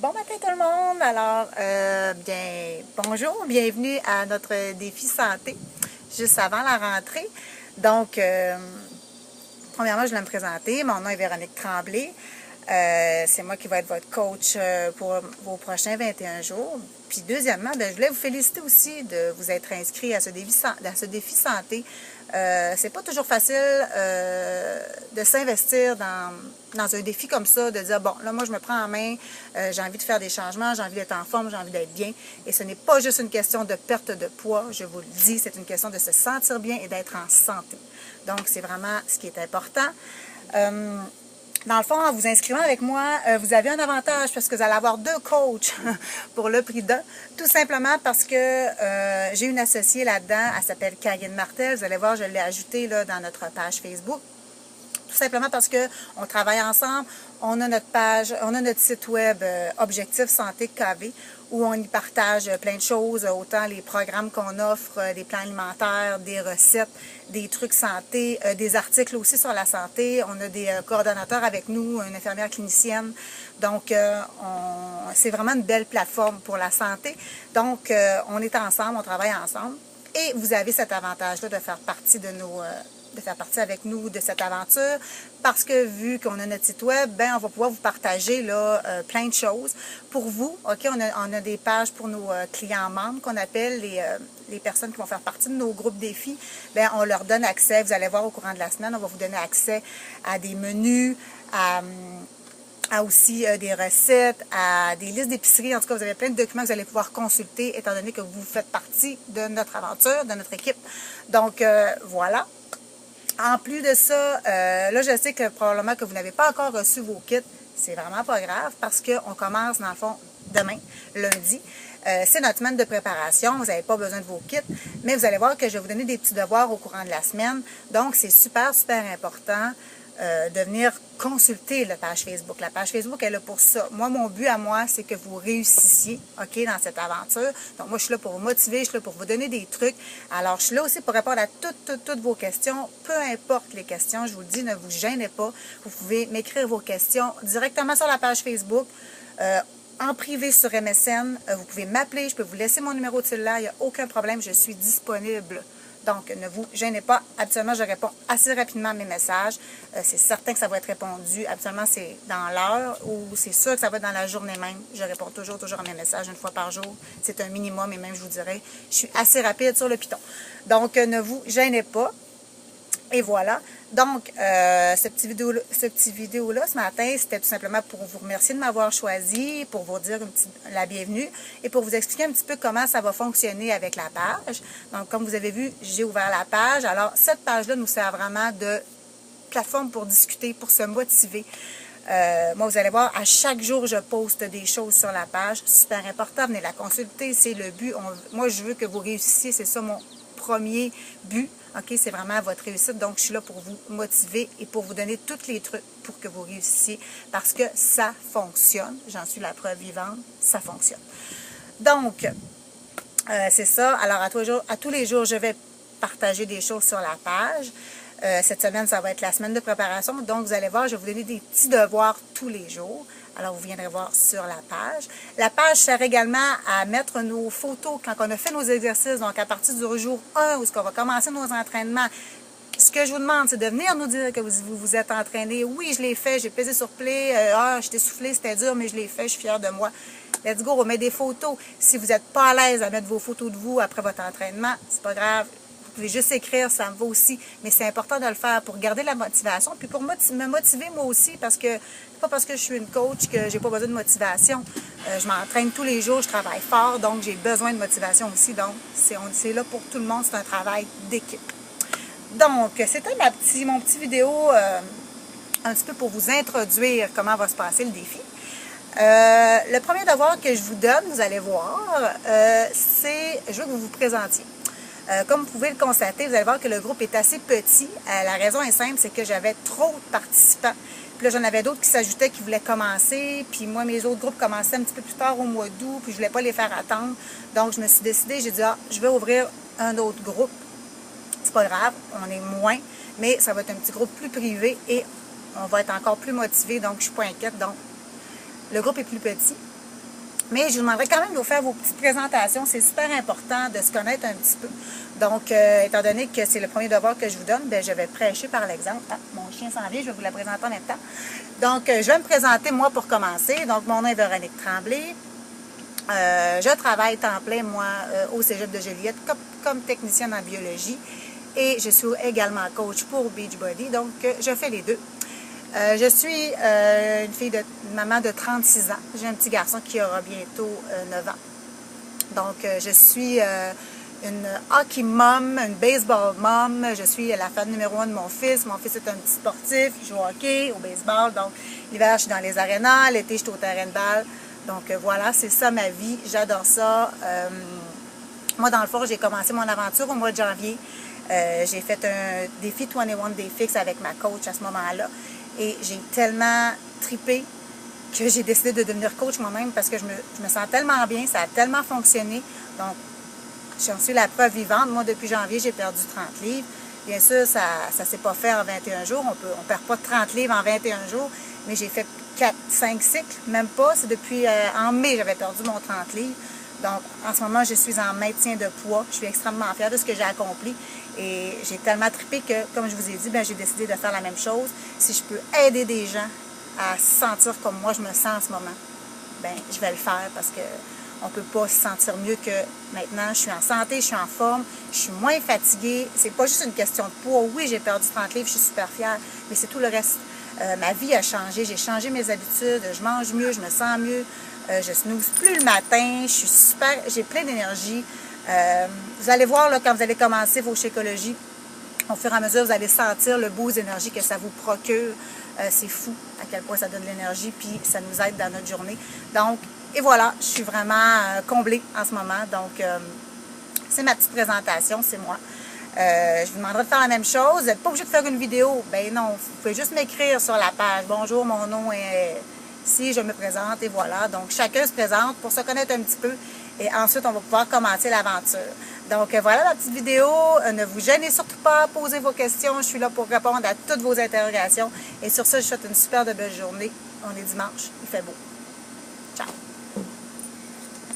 Bon matin tout le monde! Alors, bonjour, bienvenue à notre défi santé, juste avant la rentrée. Donc, premièrement, je voulais me présenter. Mon nom est Véronique Tremblay. C'est moi qui vais être votre coach pour vos prochains 21 jours. Puis deuxièmement, je voulais vous féliciter aussi de vous être inscrit à ce défi santé. C'est pas toujours facile de s'investir dans un défi comme ça, de dire, bon, là, moi, je me prends en main, j'ai envie de faire des changements, j'ai envie d'être en forme, j'ai envie d'être bien. Et ce n'est pas juste une question de perte de poids, je vous le dis, c'est une question de se sentir bien et d'être en santé. Donc, c'est vraiment ce qui est important. Dans le fond, en vous inscrivant avec moi, vous avez un avantage parce que vous allez avoir 2 coachs pour le prix d'un. Tout simplement parce que j'ai une associée là-dedans, elle s'appelle Karine Martel. Vous allez voir, je l'ai ajoutée là, dans notre page Facebook. Tout simplement parce qu'on travaille ensemble. On a notre page, on a notre site web Objectif Santé KV où on y partage plein de choses, autant les programmes qu'on offre, des plans alimentaires, des recettes, des trucs santé, des articles aussi sur la santé. On a des coordonnateurs avec nous, une infirmière clinicienne. Donc, c'est vraiment une belle plateforme pour la santé. Donc, on est ensemble, on travaille ensemble. Et vous avez cet avantage-là de faire partie de faire partie avec nous de cette aventure parce que vu qu'on a notre site web, on va pouvoir vous partager là, plein de choses pour vous. OK, on a des pages pour nos clients membres qu'on appelle les personnes qui vont faire partie de nos groupes défis. On leur donne accès, vous allez voir au courant de la semaine, on va vous donner accès à des menus, à aussi des recettes, à des listes d'épicerie. En tout cas, vous avez plein de documents que vous allez pouvoir consulter étant donné que vous faites partie de notre aventure, de notre équipe. Donc, voilà. En plus de ça, là, je sais que probablement que vous n'avez pas encore reçu vos kits. C'est vraiment pas grave parce qu'on commence, dans le fond, demain, lundi. C'est notre semaine de préparation. Vous n'avez pas besoin de vos kits. Mais vous allez voir que je vais vous donner des petits devoirs au courant de la semaine. Donc, c'est super, super important de venir consulter la page Facebook. La page Facebook est là pour ça. Moi, mon but à moi, c'est que vous réussissiez, OK, dans cette aventure. Donc, moi, je suis là pour vous motiver, je suis là pour vous donner des trucs. Alors, je suis là aussi pour répondre à toutes vos questions. Peu importe les questions, je vous le dis, ne vous gênez pas. Vous pouvez m'écrire vos questions directement sur la page Facebook. En privé sur MSN, vous pouvez m'appeler, je peux vous laisser mon numéro de cellulaire, il n'y a aucun problème, je suis disponible. Donc, ne vous gênez pas. Habituellement, je réponds assez rapidement à mes messages. C'est certain que ça va être répondu. Habituellement, c'est dans l'heure ou c'est sûr que ça va être dans la journée même. Je réponds toujours à mes messages une fois par jour. C'est un minimum et même, je vous dirais, je suis assez rapide sur le piton. Donc, ne vous gênez pas. Et voilà. Donc, ce petit vidéo-là, ce matin, c'était tout simplement pour vous remercier de m'avoir choisi, pour vous dire la bienvenue et pour vous expliquer un petit peu comment ça va fonctionner avec la page. Donc, comme vous avez vu, j'ai ouvert la page. Alors, cette page-là nous sert vraiment de plateforme pour discuter, pour se motiver. Moi, vous allez voir, à chaque jour, je poste des choses sur la page. Super important, venez la consulter, c'est le but. Moi, je veux que vous réussissiez, c'est ça mon premier but. OK, c'est vraiment votre réussite. Donc, je suis là pour vous motiver et pour vous donner tous les trucs pour que vous réussissiez parce que ça fonctionne. J'en suis la preuve vivante, ça fonctionne. Donc, c'est ça. Alors, à tous les jours, je vais partager des choses sur la page. Cette semaine, ça va être la semaine de préparation. Donc, vous allez voir, je vais vous donner des petits devoirs tous les jours. Alors, vous viendrez voir sur la page. La page sert également à mettre nos photos quand on a fait nos exercices. Donc, à partir du jour 1, où on va commencer nos entraînements, ce que je vous demande, c'est de venir nous dire que vous vous êtes entraîné. Oui, je l'ai fait, j'ai pesé sur play. J'étais soufflé, c'était dur, mais je l'ai fait, je suis fière de moi. Let's go, on met des photos. Si vous n'êtes pas à l'aise à mettre vos photos de vous après votre entraînement, c'est pas grave. Vous pouvez juste écrire, ça me va aussi. Mais c'est important de le faire pour garder la motivation. Puis pour me motiver moi aussi, parce que c'est pas parce que je suis une coach que j'ai pas besoin de motivation. Je m'entraîne tous les jours, je travaille fort, donc j'ai besoin de motivation aussi. Donc, c'est là pour tout le monde, c'est un travail d'équipe. Donc, c'était mon petit vidéo un petit peu pour vous introduire comment va se passer le défi. Le premier devoir que je vous donne, vous allez voir, c'est, je veux que vous vous présentiez. Comme vous pouvez le constater, vous allez voir que le groupe est assez petit. La raison est simple, c'est que j'avais trop de participants. Puis là, j'en avais d'autres qui s'ajoutaient, qui voulaient commencer. Puis moi, mes autres groupes commençaient un petit peu plus tard au mois d'août, puis je voulais pas les faire attendre. Donc, je me suis décidée, j'ai dit, je vais ouvrir un autre groupe. C'est pas grave, on est moins, mais ça va être un petit groupe plus privé et on va être encore plus motivé, donc je suis pas inquiète. Donc, le groupe est plus petit. Mais je vous demanderai quand même de vous faire vos petites présentations. C'est super important de se connaître un petit peu. Donc, étant donné que c'est le premier devoir que je vous donne, bien, je vais prêcher par l'exemple. Ah, mon chien s'en vient, je vais vous la présenter en même temps. Donc, je vais me présenter, moi, pour commencer. Donc, mon nom est Véronique Tremblay. Je travaille temps plein, moi, au Cégep de Joliette comme technicienne en biologie. Et je suis également coach pour Beachbody. Donc, je fais les deux. Je suis une maman de 36 ans. J'ai un petit garçon qui aura bientôt 9 ans. Donc, je suis une hockey mom, une baseball mom. Je suis la fan numéro 1 de mon fils. Mon fils est un petit sportif. Il joue au hockey, au baseball. Donc, l'hiver, je suis dans les arénas. L'été, je suis au terrain de balle. Donc, voilà, c'est ça ma vie. J'adore ça. Moi, dans le fond, j'ai commencé mon aventure au mois de janvier. J'ai fait un défi 21 Day Fix avec ma coach à ce moment-là. Et j'ai tellement tripé que j'ai décidé de devenir coach moi-même parce que je me sens tellement bien, ça a tellement fonctionné. Donc, j'en suis la preuve vivante. Moi, depuis janvier, j'ai perdu 30 livres. Bien sûr, ça ne s'est pas fait en 21 jours. On ne perd pas 30 livres en 21 jours, mais j'ai fait 4-5 cycles, même pas. C'est depuis en mai, j'avais perdu mon 30 livres. Donc, en ce moment, je suis en maintien de poids. Je suis extrêmement fière de ce que j'ai accompli. Et j'ai tellement trippé que, comme je vous ai dit, bien, j'ai décidé de faire la même chose. Si je peux aider des gens à se sentir comme moi je me sens en ce moment, bien, je vais le faire parce qu'on ne peut pas se sentir mieux que maintenant. Je suis en santé, je suis en forme, je suis moins fatiguée. C'est pas juste une question de poids. Oui, j'ai perdu 30 livres, je suis super fière, mais c'est tout le reste. Ma vie a changé, j'ai changé mes habitudes, je mange mieux, je me sens mieux. Je snooze plus le matin, je suis super, j'ai plein d'énergie. Vous allez voir, là, quand vous allez commencer vos Shakeology, au fur et à mesure, vous allez sentir le boost d'énergie que ça vous procure. C'est fou à quel point ça donne de l'énergie, puis ça nous aide dans notre journée. Donc, et voilà, je suis vraiment comblée en ce moment. Donc, c'est ma petite présentation, c'est moi. Je vous demanderai de faire la même chose. Vous n'êtes pas obligé de faire une vidéo. Ben non, vous pouvez juste m'écrire sur la page. Bonjour, mon nom est... Si je me présente et voilà. Donc, chacun se présente pour se connaître un petit peu et ensuite, on va pouvoir commencer l'aventure. Donc, voilà la petite vidéo. Ne vous gênez surtout pas, posez vos questions. Je suis là pour répondre à toutes vos interrogations. Et sur ça, je vous souhaite une super belle journée. On est dimanche, il fait beau.